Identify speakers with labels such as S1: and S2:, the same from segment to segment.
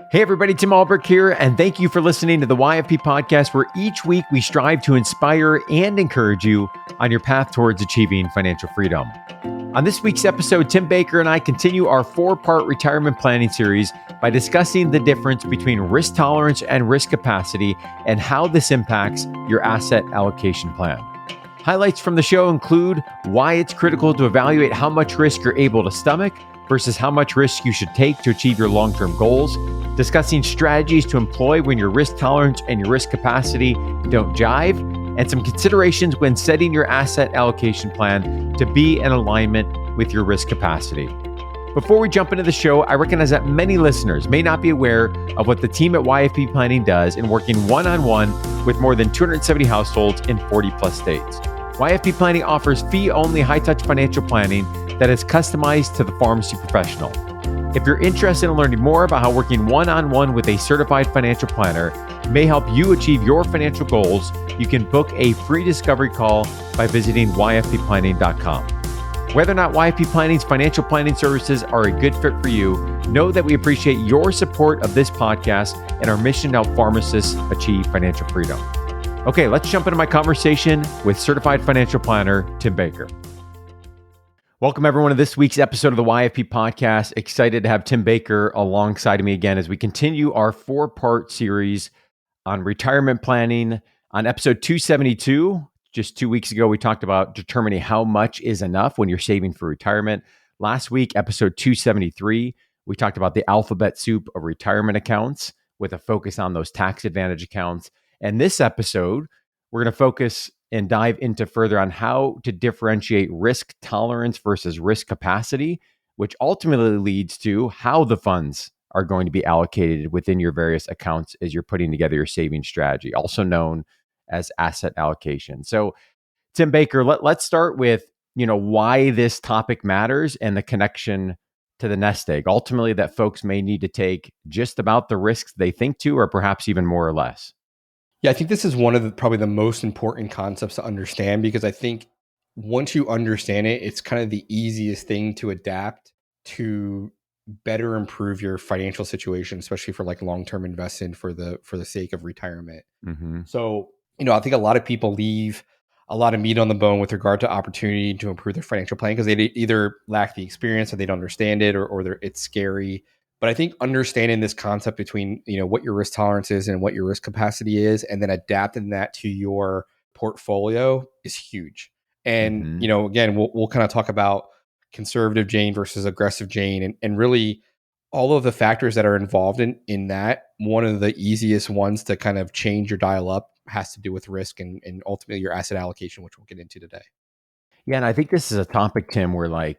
S1: Hey everybody, Tim Ulbrich here, and thank you for listening to the YFP podcast, where each week we strive to inspire and encourage you on your path towards achieving financial freedom. On this week's episode, Tim Baker and I continue our 4-part retirement planning series by discussing the difference between risk tolerance and risk capacity and how this impacts your asset allocation plan. Highlights from the show include why it's critical to evaluate how much risk you're able to stomach versus how much risk you should take to achieve your long-term goals, discussing strategies to employ when your risk tolerance and your risk capacity don't jive, and some considerations when setting your asset allocation plan to be in alignment with your risk capacity. Before we jump into the show, I recognize that many listeners may not be aware of what the team at YFP Planning does in working one-on-one with more than 270 households in 40 plus states. YFP Planning offers fee-only high-touch financial planning that is customized to the pharmacy professional. If you're interested in learning more about how working one-on-one with a certified financial planner may help you achieve your financial goals, you can book a free discovery call by visiting yfpplanning.com. Whether or not YFP Planning's financial planning services are a good fit for you, know that we appreciate your support of this podcast and our mission to help pharmacists achieve financial freedom. Okay, let's jump into my conversation with certified financial planner, Tim Baker. Welcome everyone to this week's episode of the YFP podcast. Excited to have Tim Baker alongside of me again as we continue our 4-part series on retirement planning. On episode 272, just 2 weeks ago, we talked about determining how much is enough when you're saving for retirement. Last week, episode 273, we talked about the alphabet soup of retirement accounts with a focus on those tax advantage accounts. And this episode, we're going to focus and dive into further on how to differentiate risk tolerance versus risk capacity, which ultimately leads to how the funds are going to be allocated within your various accounts as you're putting together your saving strategy, also known as asset allocation. So, Tim Baker, let's start with, why this topic matters and the connection to the nest egg, ultimately that folks may need to take just about the risks they think to, or perhaps even more or less.
S2: Yeah, I think this is one of probably the most important concepts to understand, because I think once you understand it, it's kind of the easiest thing to adapt to better improve your financial situation, especially for like long-term investing for the sake of retirement.
S1: Mm-hmm.
S2: So, I think a lot of people leave a lot of meat on the bone with regard to opportunity to improve their financial plan because they either lack the experience or they don't understand it, or it's scary. But I think understanding this concept between, what your risk tolerance is and what your risk capacity is, and then adapting that to your portfolio is huge. And, again, we'll kind of talk about conservative Jane versus aggressive Jane, and really all of the factors that are involved in that. One of the easiest ones to kind of change your dial up has to do with risk and ultimately your asset allocation, which we'll get into today.
S1: Yeah, and I think this is a topic, Tim, where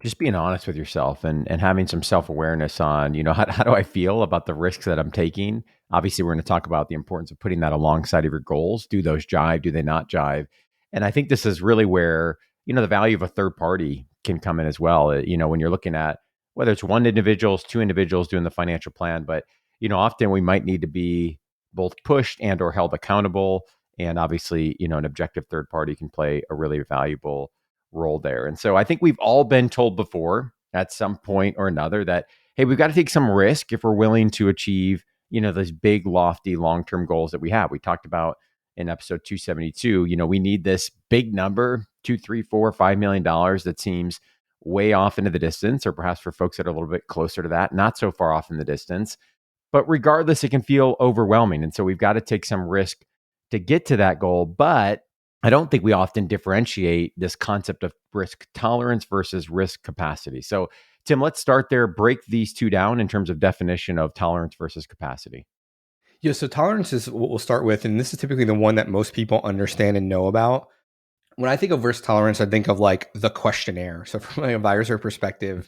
S1: just being honest with yourself and having some self-awareness on, how do I feel about the risks that I'm taking? Obviously, we're going to talk about the importance of putting that alongside of your goals. Do those jive? Do they not jive? And I think this is really where, the value of a third party can come in as well. When you're looking at whether it's one individual, two individuals doing the financial plan, but, often we might need to be both pushed and or held accountable. And obviously, an objective third party can play a really valuable role there. And so I think we've all been told before at some point or another that, hey, we've got to take some risk if we're willing to achieve, those big, lofty, long-term goals that we have. We talked about in episode 272, we need this big number, $2, $3, $4, $5 million that seems way off into the distance, or perhaps for folks that are a little bit closer to that, not so far off in the distance. But regardless, it can feel overwhelming. And so we've got to take some risk to get to that goal. But I don't think we often differentiate this concept of risk tolerance versus risk capacity. So, Tim, let's start there. Break these two down in terms of definition of tolerance versus capacity.
S2: Yeah, so tolerance is what we'll start with. And this is typically the one that most people understand and know about. When I think of risk tolerance, I think of like the questionnaire. So from an advisor perspective,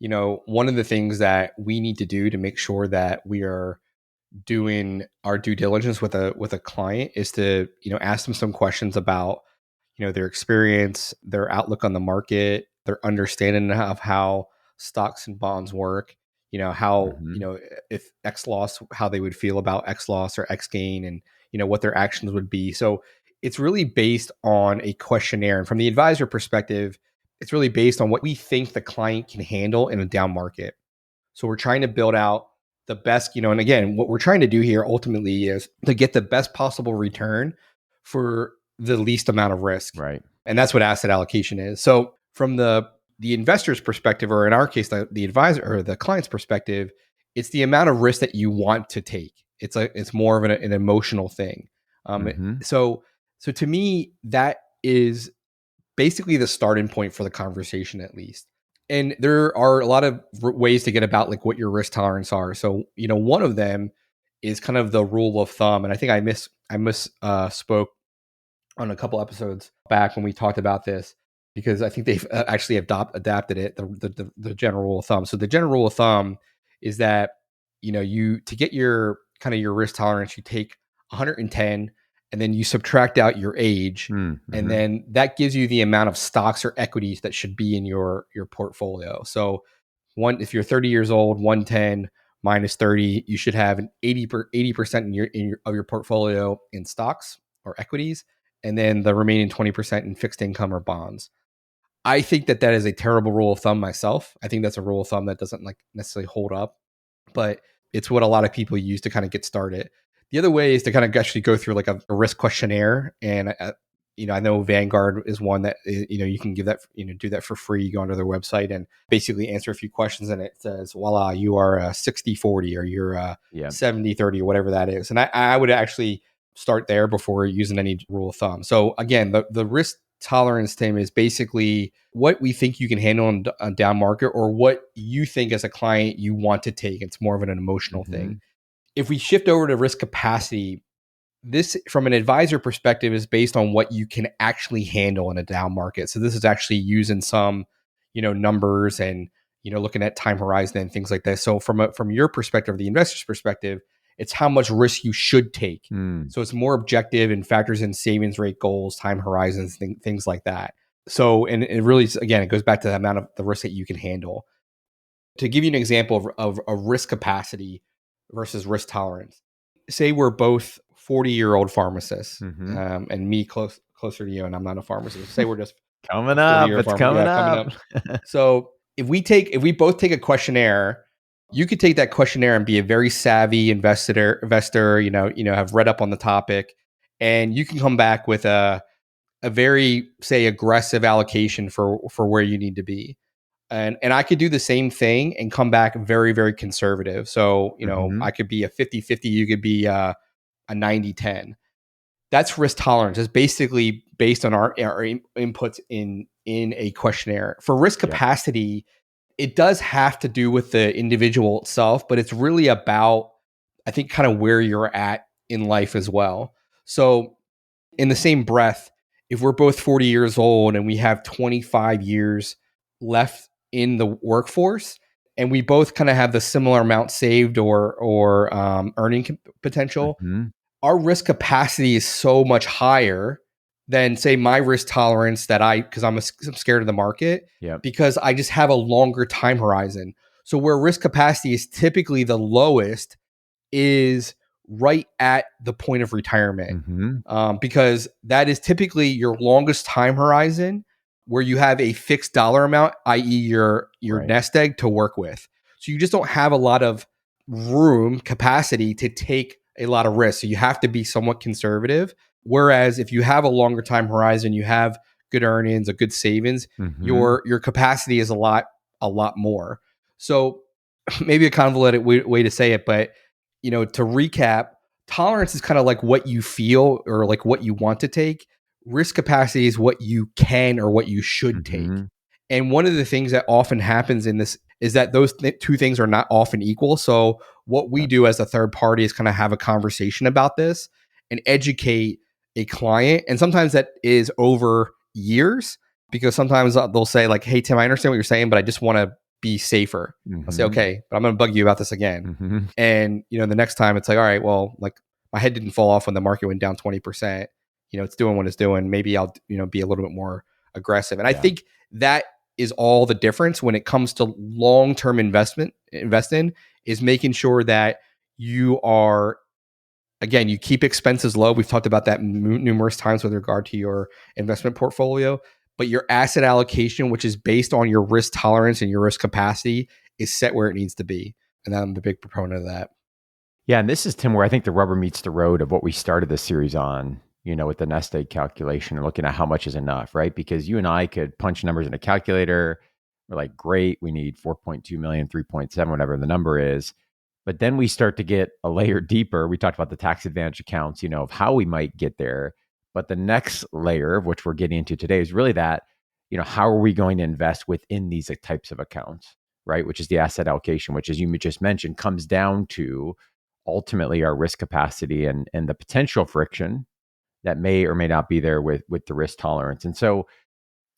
S2: one of the things that we need to do to make sure that we are doing our due diligence with a client is to, ask them some questions about, their experience, their outlook on the market, their understanding of how stocks and bonds work, how, if X loss, how they would feel about X loss or X gain, and, what their actions would be. So it's really based on a questionnaire. And from the advisor perspective, it's really based on what we think the client can handle in a down market. So we're trying to build out the best, and again, what we're trying to do here ultimately is to get the best possible return for the least amount of risk.
S1: Right.
S2: And that's what asset allocation is. So from the investor's perspective, or in our case, the advisor or the client's perspective, it's the amount of risk that you want to take. It's more of an emotional thing. So to me, that is basically the starting point for the conversation, at least. And there are a lot of ways to get about like what your risk tolerance are. So, one of them is kind of the rule of thumb. And I think I spoke on a couple episodes back when we talked about this, because I think they've actually adapted it, the general rule of thumb. So the general rule of thumb is that, you, to get your kind of your risk tolerance, you take 110 and then you subtract out your age, and then that gives you the amount of stocks or equities that should be in your portfolio. So if you're 30 years old, 110 minus 30, you should have an 80% of your portfolio in stocks or equities, and then the remaining 20% in fixed income or bonds. I think that is a terrible rule of thumb myself. I think that's a rule of thumb that doesn't like necessarily hold up, but it's what a lot of people use to kind of get started. The other way is to kind of actually go through like a risk questionnaire. And, I know Vanguard is one that, you can give that, do that for free. You go onto their website and basically answer a few questions, and it says, voila, you are a 60-40 or you're a 70-30 or whatever that is. And I would actually start there before using any rule of thumb. So again, the risk tolerance thing is basically what we think you can handle in a down market, or what you think as a client you want to take. It's more of an emotional thing. If we shift over to risk capacity, this from an advisor perspective is based on what you can actually handle in a down market. So this is actually using some, numbers and, looking at time horizon and things like that. So from your perspective, the investor's perspective, it's how much risk you should take. So it's more objective and factors in savings rate goals, time horizons, things like that. So, and it really, again, it goes back to the amount of the risk that you can handle. To give you an example of a risk capacity versus risk tolerance, say we're both 40-year-old pharmacists, and me closer to you, and I'm not a pharmacist. Say we're just
S1: coming up. It's coming up.
S2: So if we both take a questionnaire, you could take that questionnaire and be a very savvy investor, have read up on the topic, and you can come back with a very, say, aggressive allocation for where you need to be. And I could do the same thing and come back very, very conservative. So, I could be a 50-50, you could be a 90-10. That's risk tolerance. It's basically based on our inputs in a questionnaire. For risk capacity, it does have to do with the individual itself, but it's really about, I think, kind of where you're at in life as well. So in the same breath, if we're both 40 years old and we have 25 years left in the workforce, and we both kind of have the similar amount saved or earning potential, our risk capacity is so much higher than, say, my risk tolerance because I'm scared of the market, because I just have a longer time horizon. So where risk capacity is typically the lowest is right at the point of retirement, because that is typically your longest time horizon where you have a fixed dollar amount, i.e. your nest egg to work with. So you just don't have a lot of room capacity to take a lot of risk. So you have to be somewhat conservative. Whereas if you have a longer time horizon, you have good earnings, a good savings, your capacity is a lot more. So maybe a convoluted way to say it, but to recap, tolerance is kind of like what you feel or like what you want to take. Risk capacity is what you can or what you should take. And one of the things that often happens in this is that those two things are not often equal. So what we do as a third party is kind of have a conversation about this and educate a client. And sometimes that is over years, because sometimes they'll say like, hey, Tim, I understand what you're saying, but I just want to be safer. I'll say, okay, but I'm going to bug you about this again. And, the next time it's like, all right, well, like my head didn't fall off when the market went down 20%. It's doing what it's doing. Maybe I'll, be a little bit more aggressive. And I think that is all the difference when it comes to long-term investing, is making sure that you are, again, you keep expenses low. We've talked about that numerous times with regard to your investment portfolio, but your asset allocation, which is based on your risk tolerance and your risk capacity, is set where it needs to be. And I'm the big proponent of that.
S1: Yeah, and this is, Tim, where I think the rubber meets the road of what we started this series on, with the nest egg calculation and looking at how much is enough, right? Because you and I could punch numbers in a calculator. We're like, great, we need 4.2 million, 3.7, whatever the number is. But then we start to get a layer deeper. We talked about the tax advantage accounts, of how we might get there. But the next layer, of which we're getting into today, is really that, how are we going to invest within these types of accounts, right? Which is the asset allocation, which, as you just mentioned, comes down to ultimately our risk capacity and the potential friction that may or may not be there with the risk tolerance. And so,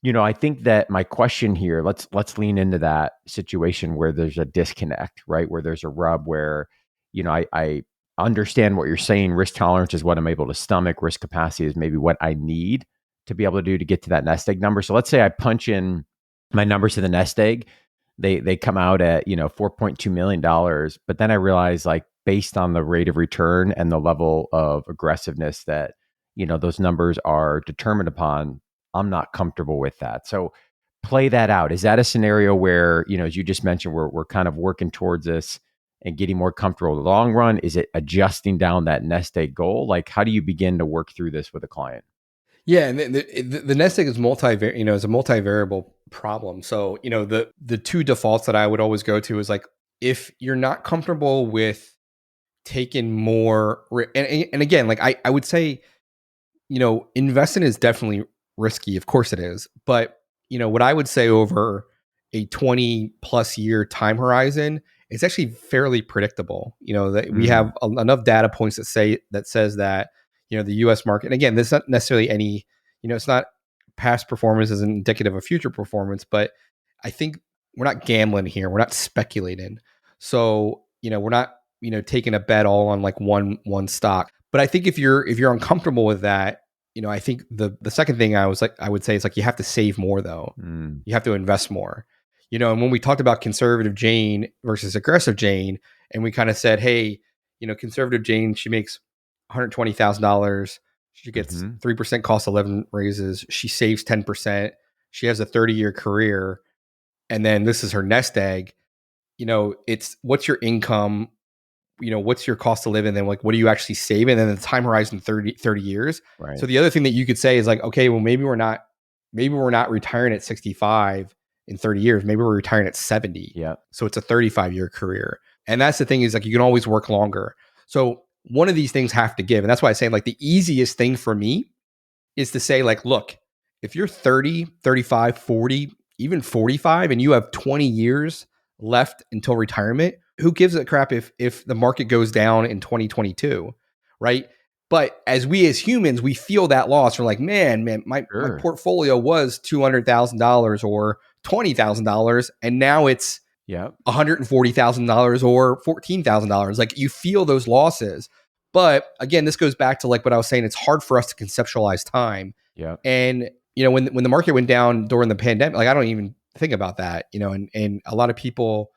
S1: I think that my question here, let's lean into that situation where there's a disconnect, right? Where there's a rub where, I understand what you're saying. Risk tolerance is what I'm able to stomach. Risk capacity is maybe what I need to be able to do to get to that nest egg number. So let's say I punch in my numbers to the nest egg. They come out at, $4.2 million. But then I realize, like, based on the rate of return and the level of aggressiveness that, those numbers are determined upon, I'm not comfortable with that. So play that out. Is that a scenario where, as you just mentioned, we're kind of working towards this and getting more comfortable in the long run? Is it adjusting down that nest egg goal? Like, how do you begin to work through this with a client?
S2: Yeah, and the nest egg is is a multivariable problem. So, the two defaults that I would always go to is like, if you're not comfortable with taking more, and again, like I would say, investing is definitely risky. Of course it is. But, what I would say over a 20 plus year time horizon, it's actually fairly predictable. That we have enough data points that says that, the US market, and again, this is not necessarily any, it's not past performance as indicative of future performance, but I think we're not gambling here. We're not speculating. So, we're not, taking a bet all on like one stock. But I think if you're uncomfortable with that, I think the second thing I would say is like, you have to save more though. You have to invest more. And when we talked about conservative Jane versus aggressive Jane, and we kind of said, hey, conservative Jane, she makes $120,000. She gets 3% cost of living raises. She saves 10%. She has a 30-year career. And then this is her nest egg. It's what's your income? What's your cost of living? Then like, what do you actually save? And then the time horizon, 30 years.
S1: Right.
S2: So the other thing that you could say is like, okay, well, maybe we're not retiring at 65 in 30 years. Maybe we're retiring at 70.
S1: Yeah.
S2: So it's a 35-year career. And that's the thing, is like, you can always work longer. So one of these things have to give. And that's why I say, like, the easiest thing for me is to say, like, look, if you're 30, 35, 40, even 45, and you have 20 years left until retirement, who gives a crap if the market goes down in 2022, right? But as humans, we feel that loss. We're like, man, my portfolio was $200,000 or $20,000, and now it's $140,000 or $14,000. Like, you feel those losses. But again, this goes back to like what I was saying. It's hard for us to conceptualize time.
S1: Yeah.
S2: And when the market went down during the pandemic, like, I don't even think about that. And a lot of people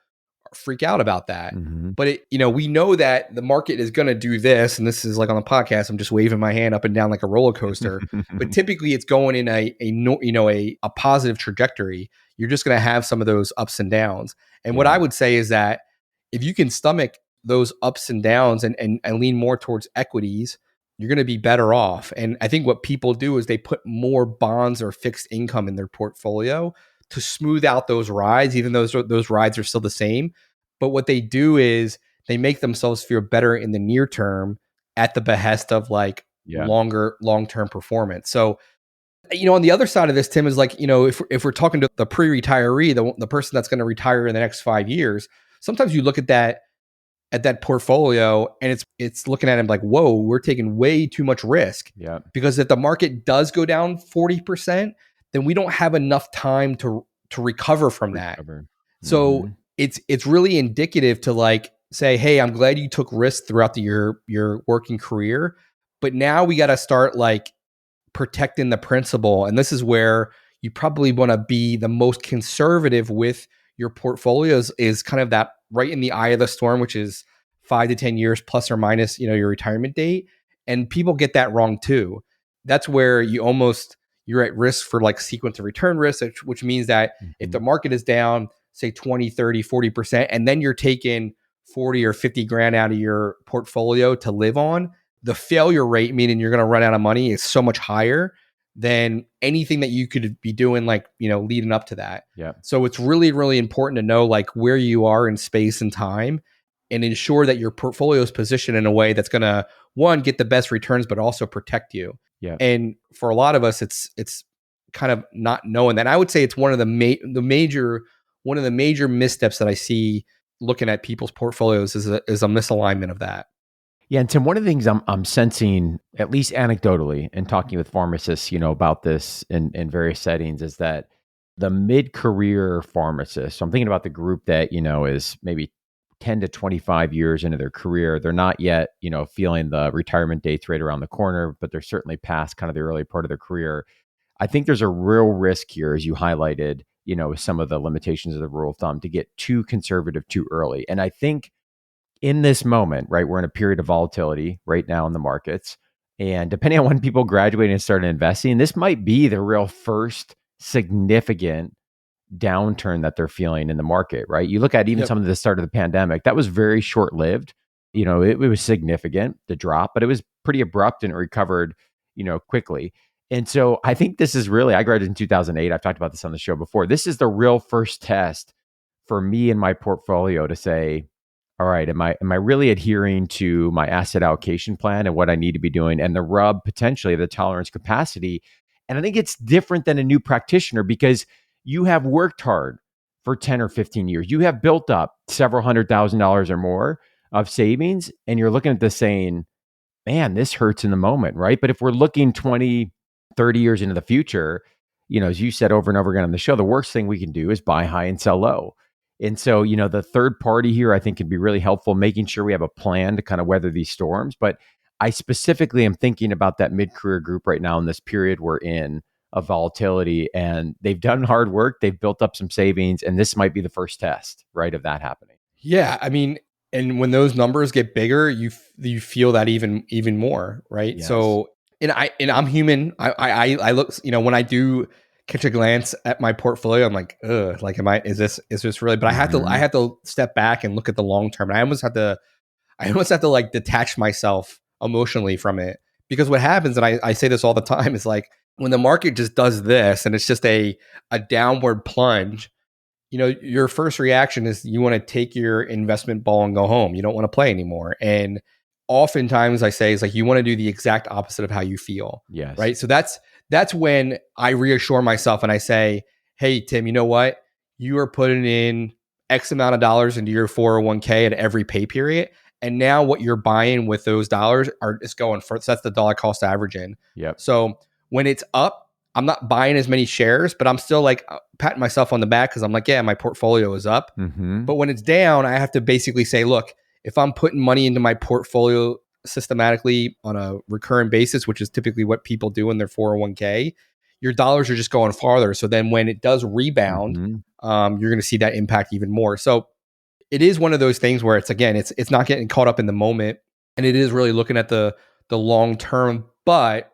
S2: freak out about that. But we know that the market is going to do this, and this is like on the podcast, I'm just waving my hand up and down like a roller coaster. But typically, it's going in a positive trajectory. You're just going to have some of those ups and downs. And what I would say is that if you can stomach those ups and downs and lean more towards equities, you're going to be better off. And I think what people do is they put more bonds or fixed income in their portfolio to smooth out those rides, even though those rides are still the same. But what they do is they make themselves feel better in the near term at the behest of like long-term performance. So, on the other side of this, Tim, is like, if we're talking to the pre-retiree, the person that's going to retire in the next 5 years, sometimes you look at that portfolio and it's looking at him like, whoa, we're taking way too much risk.
S1: Yeah.
S2: Because if the market does go down 40%, then we don't have enough time to recover from that. So it's really indicative to like say, hey, I'm glad you took risks throughout your working career, but now we got to start like protecting the principal. And this is where you probably want to be the most conservative with your portfolios, is kind of that right in the eye of the storm, which is 5 to 10 years plus or minus, your retirement date. And people get that wrong too. That's where you're at risk for like sequence of return risk, which means that if the market is down, say 20, 30, 40%, and then you're taking 40 or 50 grand out of your portfolio to live on, the failure rate, meaning you're going to run out of money, is so much higher than anything that you could be doing, like, leading up to that.
S1: Yeah.
S2: So it's really, really important to know like where you are in space and time, and ensure that your portfolio is positioned in a way that's going to, one, get the best returns, but also protect you.
S1: Yeah.
S2: And for a lot of us, it's kind of not knowing that. And I would say it's one of the major missteps that I see looking at people's portfolios is a misalignment of that.
S1: Yeah, and Tim, one of the things I'm sensing, at least anecdotally, and talking with pharmacists, about this in various settings, is that the mid-career pharmacist, so I'm thinking about the group that, is maybe 10 to 25 years into their career, they're not yet, feeling the retirement dates right around the corner, but they're certainly past kind of the early part of their career. I think there's a real risk here, as you highlighted, with some of the limitations of the rule of thumb, to get too conservative too early. And I think in this moment, right, we're in a period of volatility right now in the markets. And depending on when people graduate and start investing, this might be the real first significant downturn that they're feeling in the market, right? You look at even some of the start of the pandemic, that was very short lived. It was significant, the drop, but it was pretty abrupt and it recovered, quickly. And so I think this is really, I graduated in 2008. I've talked about this on the show before. This is the real first test for me and my portfolio to say, all right, am I really adhering to my asset allocation plan and what I need to be doing, and the rub potentially of the tolerance capacity? And I think it's different than a new practitioner because you have worked hard for 10 or 15 years. You have built up several $100,000 or more of savings, and you're looking at this saying, man, this hurts in the moment, right? But if we're looking 20, 30 years into the future, as you said over and over again on the show, the worst thing we can do is buy high and sell low. And so, the third party here, I think, can be really helpful, making sure we have a plan to kind of weather these storms. But I specifically am thinking about that mid-career group right now in this period we're in of volatility, and they've done hard work. They've built up some savings, and this might be the first test, right, of that happening.
S2: Yeah. I mean, and when those numbers get bigger, you feel that even more, right?
S1: Yes.
S2: So, and I'm human. I look, when I do catch a glance at my portfolio, I'm like, ugh, like, is this really? But I have to step back and look at the long term. And I almost have to like detach myself emotionally from it, because what happens, and I say this all the time, is like when the market just does this and it's just a downward plunge, your first reaction is you want to take your investment ball and go home. You don't want to play anymore. And oftentimes I say is like, you want to do the exact opposite of how you feel.
S1: Yes.
S2: Right. So that's when I reassure myself and I say, hey, Tim, you know what? You are putting in X amount of dollars into your 401k at every pay period. And now what you're buying with those dollars is going for, so that's the dollar cost average in.
S1: Yep.
S2: So when it's up, I'm not buying as many shares, but I'm still like patting myself on the back because I'm like, yeah, my portfolio is up.
S1: Mm-hmm.
S2: But when it's down, I have to basically say, look, if I'm putting money into my portfolio systematically on a recurrent basis, which is typically what people do in their 401k, your dollars are just going farther. So then when it does rebound, you're going to see that impact even more. So it is one of those things where it's not getting caught up in the moment, and it is really looking at the long term. But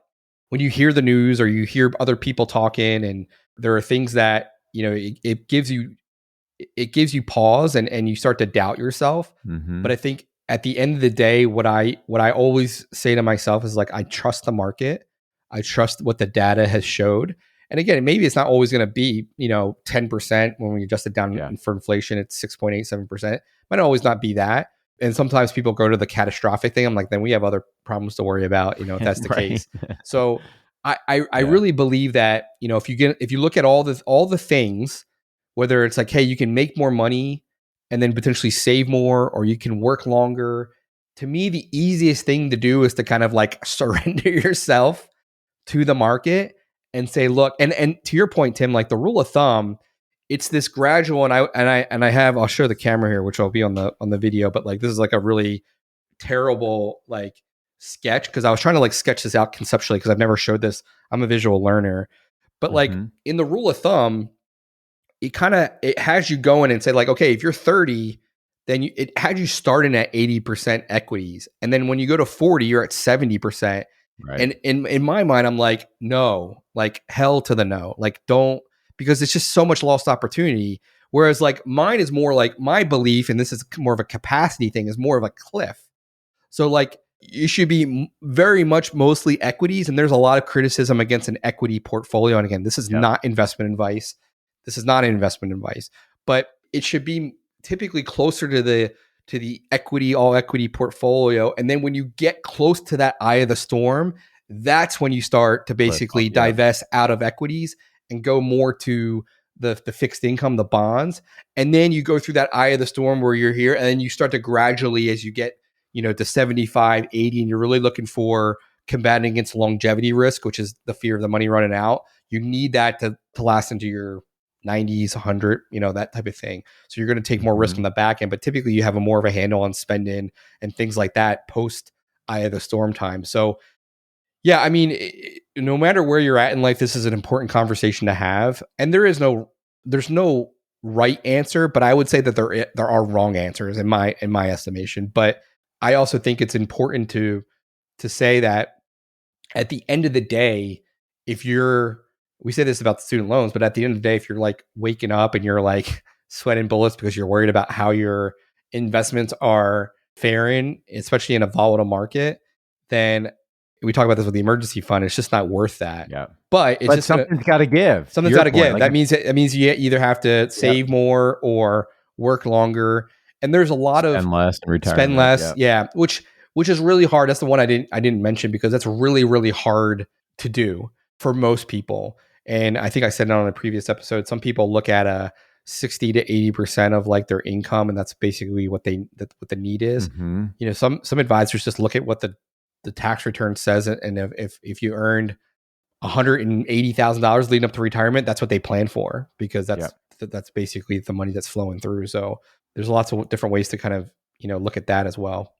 S2: when you hear the news or you hear other people talking, and there are things that, it gives you pause and you start to doubt yourself.
S1: Mm-hmm.
S2: But I think at the end of the day, what I always say to myself is like, I trust the market. I trust what the data has showed. And again, maybe it's not always going to be, 10% when we adjust it down for inflation, it's 6.87%. Might always not be that. And sometimes people go to the catastrophic thing. I'm like, then we have other problems to worry about, if that's the case. So I really believe that, if you look at all the things, whether it's like, hey, you can make more money and then potentially save more, or you can work longer. To me, the easiest thing to do is to kind of like surrender yourself to the market and say, look, and to your point, Tim, like the rule of thumb, it's this gradual, and I'll show the camera here, which will be on the video, but like this is like a really terrible like sketch, because I was trying to like sketch this out conceptually because I've never showed this. I'm a visual learner, but like in the rule of thumb, it has you going and say like, okay, if you're 30, then it had you starting at 80% equities, and then when you go to 40, you're at 70%. Right. And in my mind, I'm like, no, like hell to the no, like don't, because it's just so much lost opportunity. Whereas like mine is more like my belief, and this is more of a capacity thing, is more of a cliff. So like you should be very much mostly equities. And there's a lot of criticism against an equity portfolio. And again, this is not investment advice. But it should be typically closer to the equity, all equity portfolio. And then when you get close to that eye of the storm, that's when you start to basically divest out of equities and go more to the fixed income, the bonds. And then you go through that eye of the storm where you're here, and then you start to gradually, as you get, to 75, 80, and you're really looking for combating against longevity risk, which is the fear of the money running out. You need that to last into your 90s, 100, that type of thing. So you're going to take more risk on the back end, but typically you have more of a handle on spending and things like that post eye of the storm time. So yeah, I mean, no matter where you're at in life, this is an important conversation to have. And there's no right answer, but I would say that there are wrong answers in my estimation. But I also think it's important to say that at the end of the day, we say this about student loans, but at the end of the day, if you're like waking up and you're like sweating bullets because you're worried about how your investments are faring, especially in a volatile market, then we talk about this with the emergency fund. It's just not worth that.
S1: Yeah.
S2: But it's just
S1: something's got to give.
S2: Something's got to give. Like, that means you either have to save more or work longer. And there's a lot of
S1: spend less and retire.
S2: Spend less. Yeah. Which is really hard. That's the one I didn't mention, because that's really, really hard to do for most people. And I think I said it on a previous episode. Some people look at a 60 to 80% of like their income, and that's basically what the need is. Mm-hmm. Some advisors just look at what the tax return says, and if you earned $180,000 leading up to retirement, that's what they plan for, because that's basically the money that's flowing through. So there's lots of different ways to kind of look at that as well.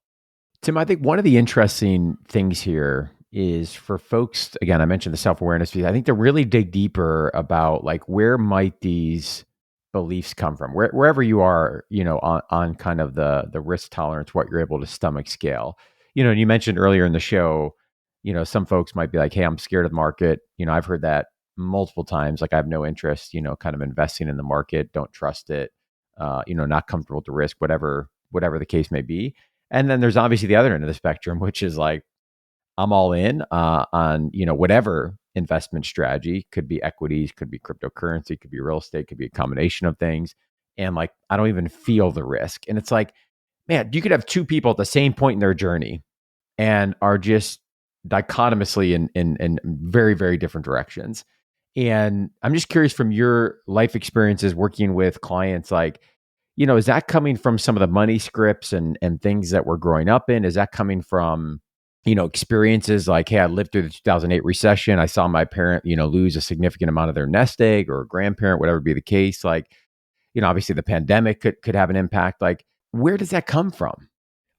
S1: Tim, I think one of the interesting things here is for folks, again, I mentioned the self-awareness piece. I think to really dig deeper about like where might these beliefs come from, wherever you are, on kind of the risk tolerance, what you're able to stomach scale. And you mentioned earlier in the show, some folks might be like, hey, I'm scared of the market. I've heard that multiple times. Like, I have no interest, kind of investing in the market, don't trust it, not comfortable with the risk, whatever the case may be. And then there's obviously the other end of the spectrum, which is like, I'm all in on, whatever investment strategy. Could be equities, could be cryptocurrency, could be real estate, could be a combination of things. And like, I don't even feel the risk. And it's like, man, you could have two people at the same point in their journey and are just dichotomously in very, very different directions. And I'm just curious, from your life experiences working with clients, like, is that coming from some of the money scripts and things that we're growing up in? Is that coming from, experiences like, hey, I lived through the 2008 recession. I saw my parent, lose a significant amount of their nest egg, or a grandparent, whatever be the case. Like, obviously the pandemic could have an impact. Like, where does that come from?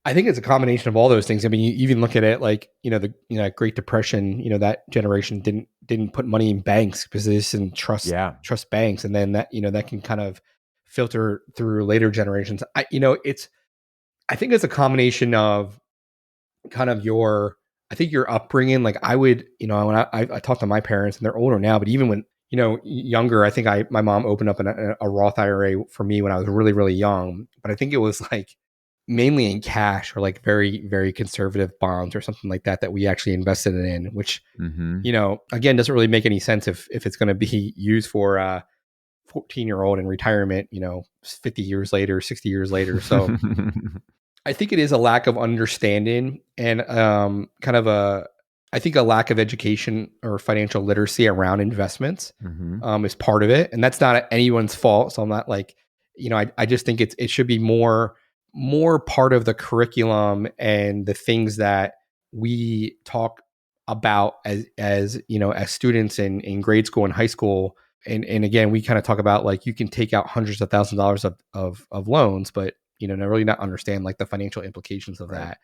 S2: I think it's a combination of all those things. I mean, you even look at it like, the Great Depression, that generation didn't put money in banks because they just didn't trust banks. And then that, that can kind of filter through later generations. I think it's a combination of kind of your upbringing. Like, I would, when I talk to my parents, and they're older now, but even when, younger, I think my mom opened up a Roth IRA for me when I was really, really young, but I think it was like mainly in cash, or like very, very conservative bonds or something like that we actually invested in, which, again, doesn't really make any sense if it's going to be used for a 14-year-old in retirement, 50 years later, 60 years later. So I think it is a lack of understanding and kind of a lack of education or financial literacy around investments is part of it. And that's not anyone's fault. So I'm not like, I just think it should be more part of the curriculum and the things that we talk about as students in grade school and high school. And again, we kind of talk about like, you can take out hundreds of thousands of dollars of loans, but really not understand like the financial implications of that.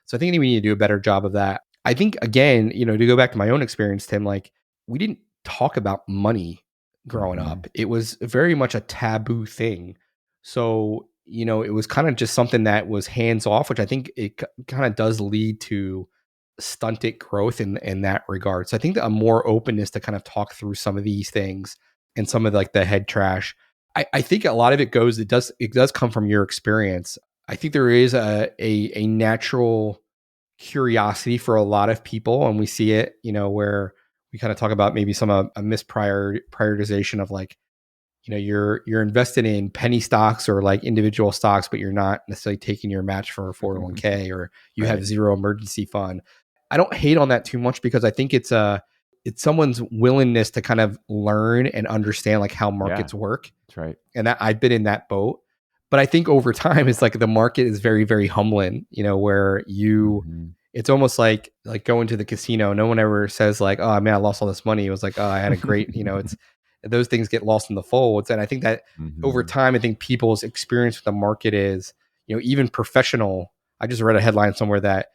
S2: So I think we need to do a better job of that. I think, again, to go back to my own experience, Tim, like, we didn't talk about money growing up. It was very much a taboo thing. So, it was kind of just something that was hands off, which I think it kind of does lead to stunted growth in that regard. So I think that a more openness to kind of talk through some of these things and some of like the head trash, I think a lot of it does come from your experience. I think there is a natural curiosity for a lot of people, and we see it, where we kind of talk about maybe some a misprioritization of like, you're invested in penny stocks or like individual stocks, but you're not necessarily taking your match for a 401k, or you have zero emergency fund. I don't hate on that too much, because I think it's someone's willingness to kind of learn and understand like how markets work.
S1: That's right.
S2: And that I've been in that boat. But I think over time, it's like the market is very, very humbling, where it's almost like going to the casino. No one ever says like, oh man, I lost all this money. It was like, oh, I had a great, it's those things get lost in the folds. And I think that over time, I think people's experience with the market is, even professional. I just read a headline somewhere that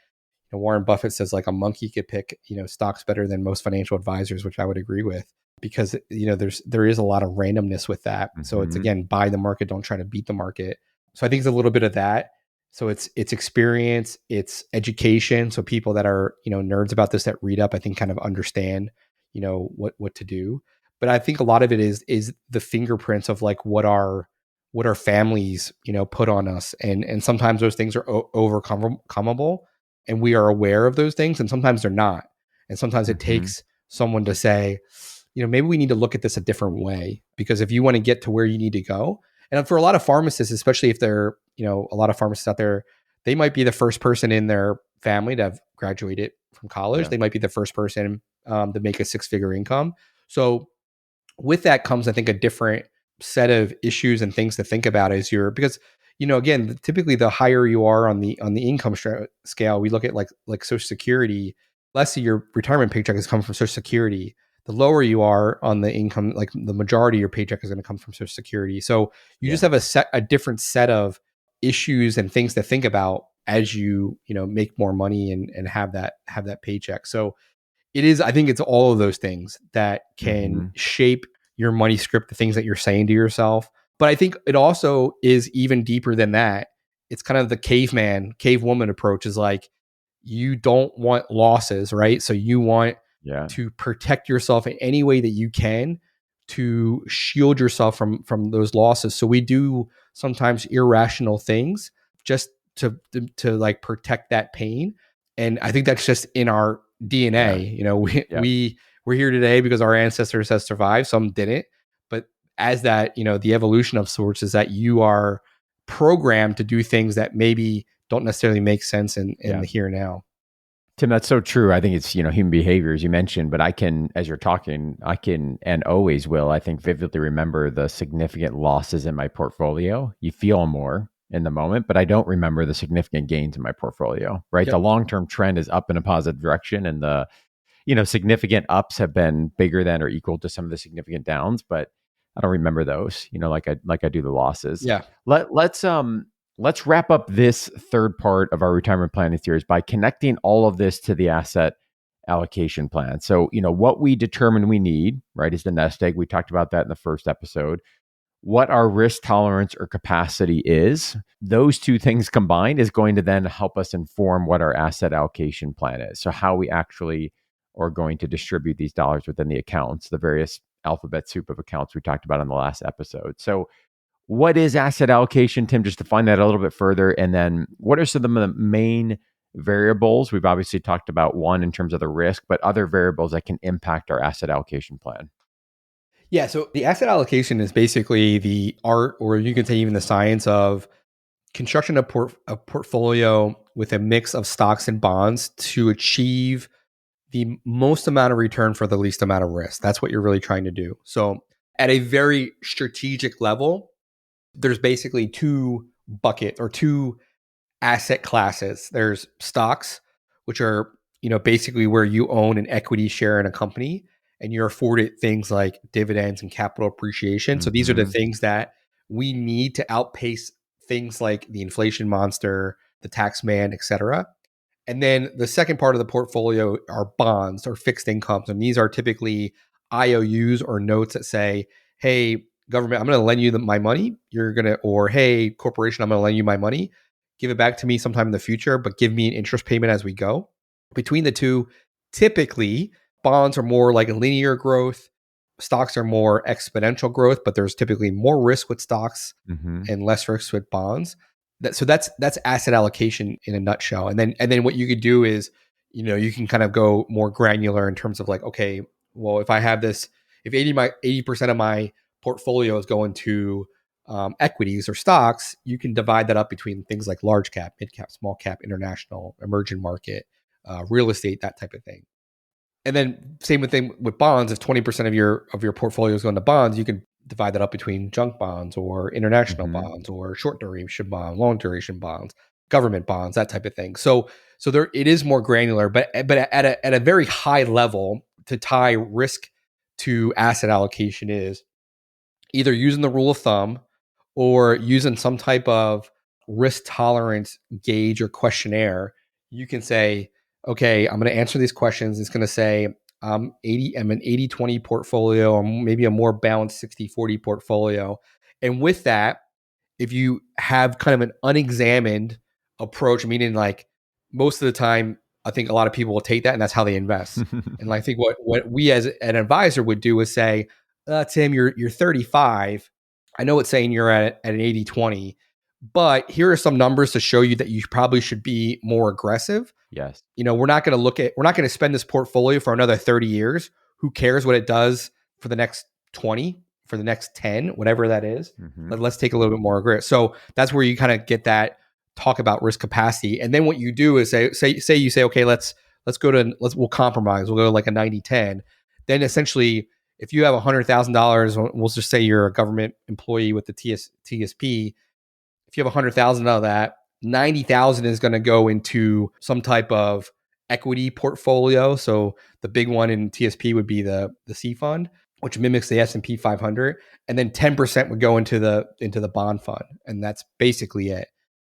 S2: Warren Buffett says like a monkey could pick, stocks better than most financial advisors, which I would agree with, because, there is a lot of randomness with that. So it's, again, buy the market, don't try to beat the market. So I think it's a little bit of that. So it's experience, it's education. So people that are, nerds about this, that read up, I think kind of understand, what to do. But I think a lot of it is the fingerprints of like what our families, put on us. And sometimes those things are overcomable, and we are aware of those things, and sometimes they're not. And sometimes it takes someone to say, maybe we need to look at this a different way, because if you want to get to where you need to go, and for a lot of pharmacists, especially if they're, a lot of pharmacists out there, they might be the first person in their family to have graduated from college. They might be the first person to make a 6-figure income. So with that comes, I think, a different set of issues and things to think about because, again, typically the higher you are on the income scale, we look at like Social Security, less of your retirement paycheck is coming from Social Security. The lower you are on the income, like the majority of your paycheck is going to come from Social Security. So you just have a different set of issues and things to think about as you make more money and have that paycheck. So it is, I think it's all of those things that can shape your money script, the things that you're saying to yourself. But I think it also is even deeper than that. It's kind of the cavewoman approach, is like, you don't want losses, right? So you want to protect yourself in any way that you can to shield yourself from those losses. So we do sometimes irrational things just to like protect that pain. And I think that's just in our DNA. We're here today because our ancestors have survived. Some didn't, but as that, the evolution of sorts is that you are programmed to do things that maybe don't necessarily make sense in the here and now.
S1: Tim, that's so true. I think it's, human behavior, as you mentioned, but I can, as you're talking, I can, and always will, I think, vividly remember the significant losses in my portfolio. You feel more in the moment, but I don't remember the significant gains in my portfolio, right? The long-term trend is up in a positive direction, and the, significant ups have been bigger than or equal to some of the significant downs, but I don't remember those, like I do the losses.
S2: Yeah.
S1: Let's wrap up this third part of our retirement planning series by connecting all of this to the asset allocation plan. So, what we determine we need, right, is the nest egg. We talked about that in the first episode. What our risk tolerance or capacity is, those two things combined is going to then help us inform what our asset allocation plan is. So how we actually are going to distribute these dollars within the accounts, the various alphabet soup of accounts we talked about in the last episode. So what is asset allocation, Tim? Just to find that a little bit further. And then what are some of the main variables? We've obviously talked about one in terms of the risk, but other variables that can impact our asset allocation plan.
S2: Yeah. So the asset allocation is basically the art, or you can say even the science, of constructing a portfolio with a mix of stocks and bonds to achieve the most amount of return for the least amount of risk. That's what you're really trying to do. So at a very strategic level, there's basically two asset classes. There's stocks, which are, basically where you own an equity share in a company and you're afforded things like dividends and capital appreciation. So these are the things that we need to outpace things like the inflation monster, the tax man, et cetera. And then the second part of the portfolio are bonds or fixed incomes. And these are typically IOUs or notes that say, hey, government, I'm going to lend you my money. Or hey, corporation, I'm going to lend you my money. Give it back to me sometime in the future, but give me an interest payment as we go. Between the two, typically bonds are more like linear growth. stocks are more exponential growth, but there's typically more risk with stocks
S1: Mm-hmm.
S2: and less risk with bonds. So that's asset allocation in a nutshell. And then what you could do is, you can kind of go more granular in terms of like, okay, well, if I have this, if 80% of my portfolio is going to equities or stocks, you can divide that up between things like large cap, mid cap, small cap, international, emerging market, real estate, that type of thing. And then same thing with bonds. If 20% of your portfolio is going to bonds, you can divide that up between junk bonds or international
S1: Mm-hmm.
S2: bonds or short duration bonds, long duration bonds, government bonds, that type of thing. So there it is more granular, but at a very high level, to tie risk to asset allocation is either using the rule of thumb or using some type of risk tolerance gauge or questionnaire. You can say, okay, I'm going to answer these questions. It's going to say I'm an 80-20 portfolio, or maybe a more balanced 60-40 portfolio. And with that, if you have kind of an unexamined approach, meaning like most of the time, I think a lot of people will take that and that's how they invest. And I think what we as an advisor would do is say, Tim, you're 35. I know it's saying you're at an 80-20, but here are some numbers to show you that you probably should be more aggressive.
S1: Yes.
S2: We're not going to spend this portfolio for another 30 years. Who cares what it does for the next 20, for the next 10, whatever that is.
S1: Mm-hmm.
S2: Let's take a little bit more aggressive. So that's where you kind of get that talk about risk capacity. And then what you do is say, okay, we'll compromise. We'll go to like a 90-10. Then essentially, if you have $100,000, we'll just say you're a government employee with the TSP. If you have 100,000 out of that, 90,000 is going to go into some type of equity portfolio. So the big one in TSP would be the C fund, which mimics the S&P 500, and then 10% would go into the bond fund, and that's basically it.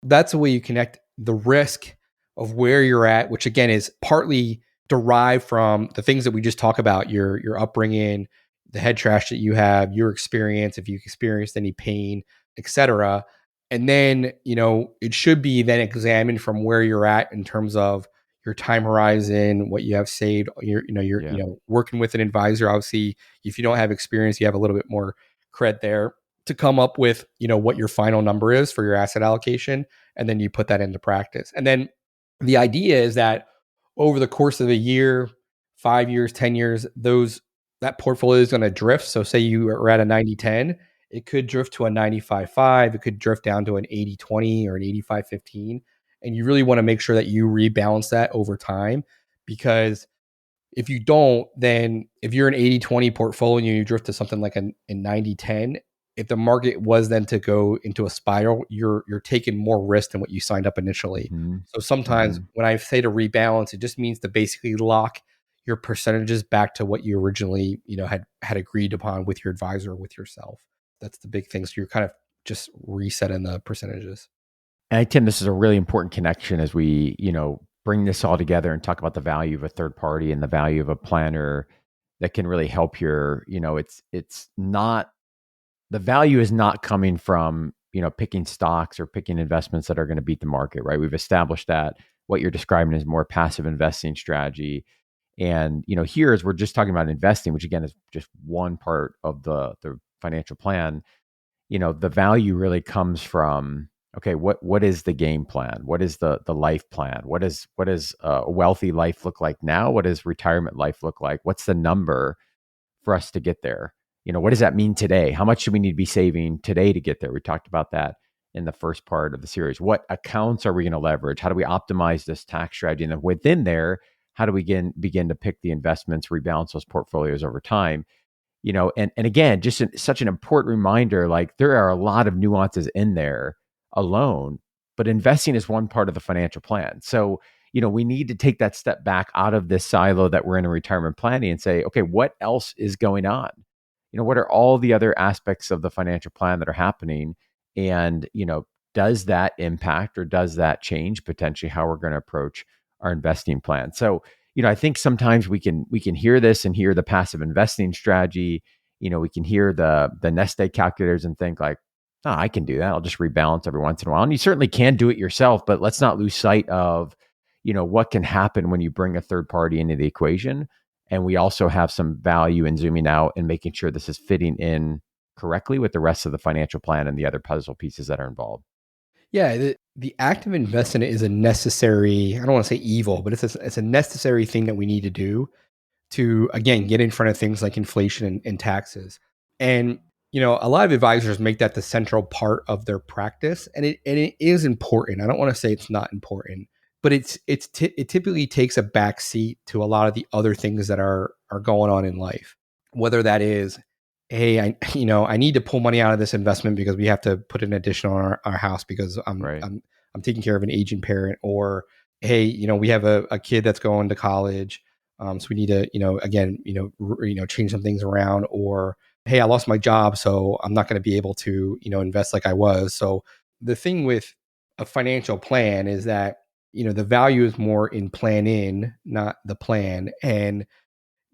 S2: That's the way you connect the risk of where you're at, which again is partly derived from the things that we just talk about, your upbringing, the head trash that you have, your experience, if you've experienced any pain, etc. And then, it should be then examined from where you're at in terms of your time horizon, what you have saved, you're working with an advisor. Obviously, if you don't have experience, you have a little bit more cred there to come up with, what your final number is for your asset allocation. And then you put that into practice. And then the idea is that over the course of a year, 5 years, 10 years, that portfolio is going to drift. So say you are at a 90-10, it could drift to a 95-5. It could drift down to an 80-20 or an 85-15. And you really want to make sure that you rebalance that over time, because if you don't, then if you're an 80-20 portfolio and you drift to something like a 90-10, if the market was then to go into a spiral, you're taking more risk than what you signed up initially.
S1: Mm-hmm.
S2: So sometimes when I say to rebalance, it just means to basically lock your percentages back to what you originally, had agreed upon with your advisor or with yourself. That's the big thing. So you're kind of just resetting the percentages.
S1: And Tim, this is a really important connection as we, bring this all together and talk about the value of a third party and the value of a planner that can really help it's not, the value is not coming from, picking stocks or picking investments that are going to beat the market, right? We've established that what you're describing is more passive investing strategy. And, here as we're just talking about investing, which again is just one part of the financial plan, the value really comes from, okay, what is the game plan? What is the life plan? What is a wealthy life look like now? What does retirement life look like? What's the number for us to get there? What does that mean today? How much do we need to be saving today to get there? We talked about that in the first part of the series. What accounts are we going to leverage? How do we optimize this tax strategy? And then within there, how do we begin to pick the investments, rebalance those portfolios over time? And again, just such an important reminder, like there are a lot of nuances in there alone, but investing is one part of the financial plan. So, we need to take that step back out of this silo that we're in retirement planning and say, okay, what else is going on? What are all the other aspects of the financial plan that are happening? And, does that impact or does that change potentially how we're going to approach our investing plan? So, I think sometimes we can hear this and hear the passive investing strategy. We can hear the nest egg calculators and think like, oh, I can do that. I'll just rebalance every once in a while. And you certainly can do it yourself, but let's not lose sight of, what can happen when you bring a third party into the equation And we also have some value in zooming out and making sure this is fitting in correctly with the rest of the financial plan and the other puzzle pieces that are involved.
S2: Yeah, the active investment is a necessary, I don't want to say evil, but it's a necessary thing that we need to do to, again, get in front of things like inflation and taxes. And, a lot of advisors make that the central part of their practice. And it is important. I don't want to say it's not important, but it typically takes a back seat to a lot of the other things that are going on in life. Whether that is, hey, I need to pull money out of this investment because we have to put an addition on our house because I'm taking care of an aging parent, or hey, we have a kid that's going to college, so we need to again change some things around, or hey, I lost my job, so I'm not going to be able to invest like I was. So the thing with a financial plan is that the value is more in plan in, not the plan, and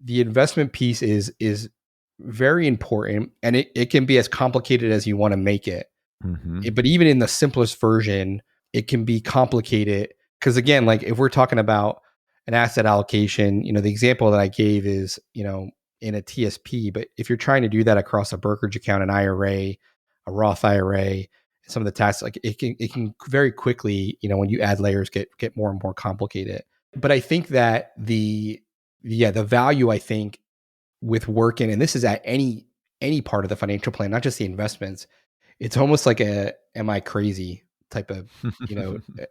S2: the investment piece is very important, and it can be as complicated as you want to make it. But even in the simplest version, it can be complicated because, again, like if we're talking about an asset allocation, the example that I gave is, in a TSP, but if you're trying to do that across a brokerage account, an IRA, a Roth IRA, some of the tax, like it can very quickly, when you add layers, get more and more complicated. But I think that the value, I think, with working, and this is at any part of the financial plan, not just the investments, it's almost like am I crazy type of,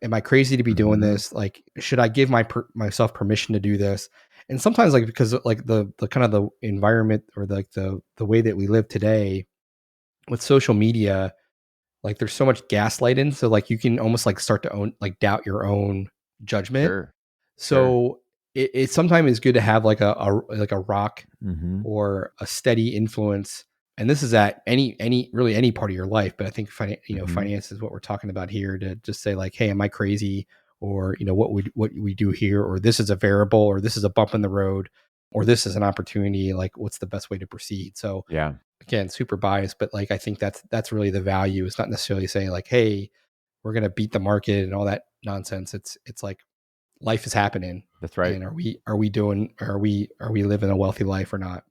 S2: am I crazy to be doing this? Like, should I give myself permission to do this? And sometimes, like, because like the kind of the environment, or like the way that we live today with social media, like there's so much gaslighting. So like you can almost like start to doubt your own judgment.
S1: Sure.
S2: So it sometimes is good to have like a rock or a steady influence. And this is at really any part of your life. But I think finance is what we're talking about here, to just say like, hey, am I crazy? Or, what we do here, or this is a variable, or this is a bump in the road, or this is an opportunity. Like, what's the best way to proceed? So
S1: yeah,
S2: again, super biased, but like, I think that's really the value. It's not necessarily saying like, hey, we're going to beat the market and all that nonsense. It's like, life is happening.
S1: That's right.
S2: And are we living a wealthy life or not?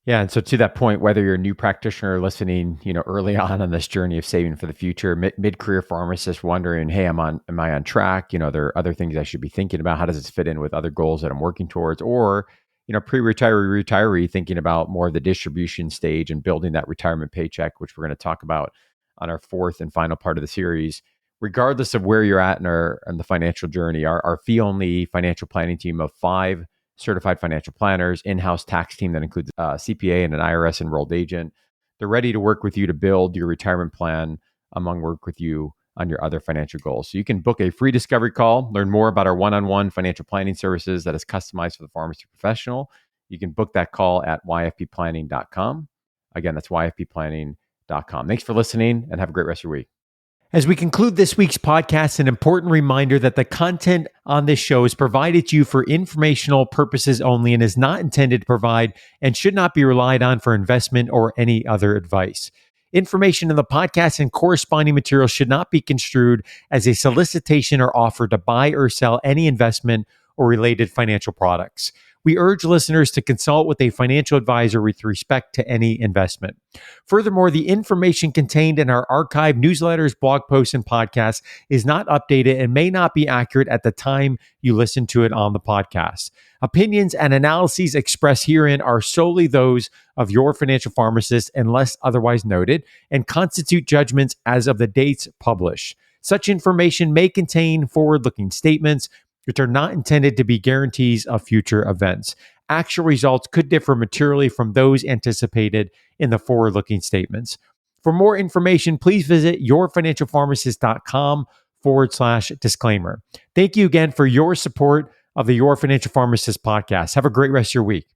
S1: Yeah. And so to that point, whether you're a new practitioner listening, early on this journey of saving for the future, mid-career pharmacist wondering, hey, am I on track? There are other things I should be thinking about. How does this fit in with other goals that I'm working towards? Or, retiree thinking about more of the distribution stage and building that retirement paycheck, which we're going to talk about on our fourth and final part of the series. Regardless of where you're at in the financial journey, our fee-only financial planning team of 5 certified financial planners, in-house tax team that includes a CPA and an IRS enrolled agent. They're ready to work with you to build your retirement plan work with you on your other financial goals. So you can book a free discovery call, learn more about our one-on-one financial planning services that is customized for the pharmacy professional. You can book that call at yfpplanning.com. Again, that's yfpplanning.com. Thanks for listening, and have a great rest of your week. As we conclude this week's podcast, an important reminder that the content on this show is provided to you for informational purposes only and is not intended to provide and should not be relied on for investment or any other advice. Information in the podcast and corresponding material should not be construed as a solicitation or offer to buy or sell any investment or related financial products. We urge listeners to consult with a financial advisor with respect to any investment. Furthermore, the information contained in our archived newsletters, blog posts, and podcasts is not updated and may not be accurate at the time you listen to it on the podcast. Opinions and analyses expressed herein are solely those of your financial pharmacist unless otherwise noted, and constitute judgments as of the dates published. Such information may contain forward-looking statements which are not intended to be guarantees of future events. Actual results could differ materially from those anticipated in the forward-looking statements. For more information, please visit yourfinancialpharmacist.com/disclaimer. Thank you again for your support of the Your Financial Pharmacist podcast. Have a great rest of your week.